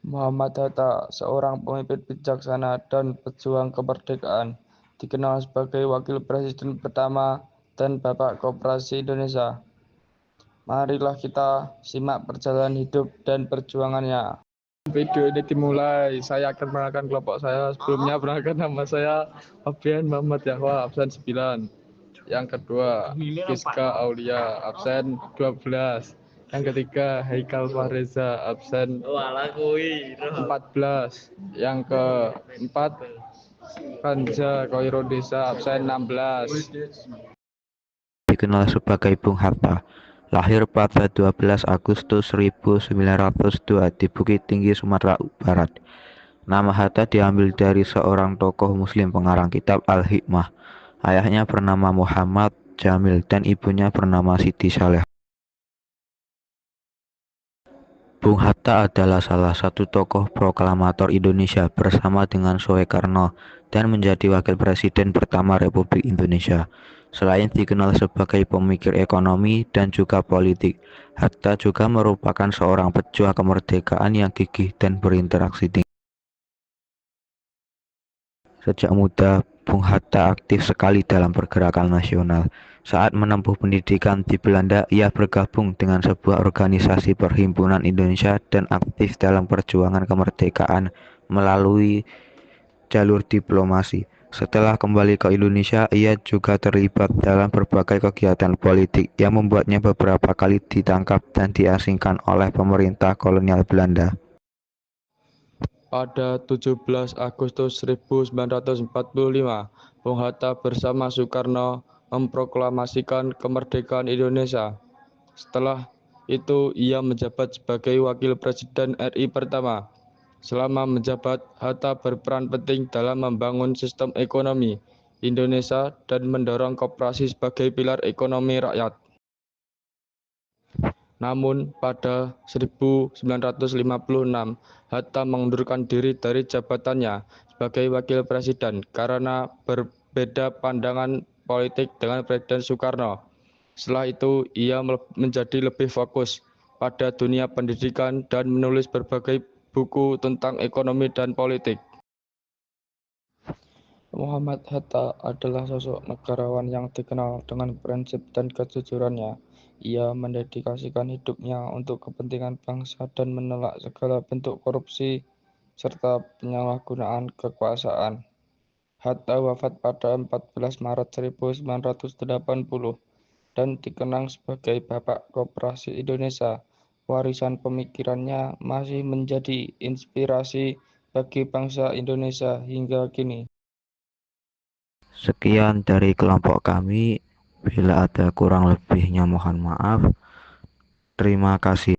Muhammad Hatta, seorang pemimpin bijaksana dan pejuang kemerdekaan, dikenal sebagai Wakil Presiden pertama dan Bapak Koperasi Indonesia. Marilah kita simak perjalanan hidup dan perjuangannya. Video ini dimulai, saya akan mengenalkan kelompok saya. Sebelumnya perkenalkan nama saya Abian Muhammad Yahwa, absen 9. Yang kedua, Kiska Aulia, absen 12. Yang ketiga, Haikal Fahreza, absen 14. Yang keempat, Kanja Koirundisa, absen 16. Dikenal sebagai Bung Hatta. Lahir pada 12 Agustus 1902 di Bukit Tinggi, Sumatera Barat. Nama Hatta diambil dari seorang tokoh muslim pengarang kitab Al-Hikmah. Ayahnya bernama Muhammad Jamil dan ibunya bernama Siti Saleh. Bung Hatta adalah salah satu tokoh proklamator Indonesia bersama dengan Soekarno dan menjadi wakil presiden pertama Republik Indonesia. Selain dikenal sebagai pemikir ekonomi dan juga politik, Hatta juga merupakan seorang pejuang kemerdekaan yang gigih dan berinteraksi tinggi. Sejak muda, Bung Hatta aktif sekali dalam pergerakan nasional. Saat menempuh pendidikan di Belanda, ia bergabung dengan sebuah organisasi Perhimpunan Indonesia dan aktif dalam perjuangan kemerdekaan melalui jalur diplomasi. Setelah kembali ke Indonesia, ia juga terlibat dalam berbagai kegiatan politik yang membuatnya beberapa kali ditangkap dan diasingkan oleh pemerintah kolonial Belanda. Pada 17 Agustus 1945, Bung Hatta bersama Soekarno memproklamasikan kemerdekaan Indonesia. Setelah itu, ia menjabat sebagai Wakil Presiden RI pertama. Selama menjabat, Hatta berperan penting dalam membangun sistem ekonomi Indonesia dan mendorong koperasi sebagai pilar ekonomi rakyat. Namun pada 1956, Hatta mengundurkan diri dari jabatannya sebagai wakil presiden karena berbeda pandangan politik dengan Presiden Soekarno. Setelah itu, ia menjadi lebih fokus pada dunia pendidikan dan menulis berbagai buku tentang ekonomi dan politik. Muhammad Hatta adalah sosok negarawan yang dikenal dengan prinsip dan kejujurannya. Ia mendedikasikan hidupnya untuk kepentingan bangsa dan menolak segala bentuk korupsi serta penyalahgunaan kekuasaan. Hatta wafat pada 14 Maret 1980 dan dikenang sebagai Bapak Koperasi Indonesia. Warisan pemikirannya masih menjadi inspirasi bagi bangsa Indonesia hingga kini. Sekian dari kelompok kami. Bila ada kurang lebihnya mohon maaf. Terima kasih.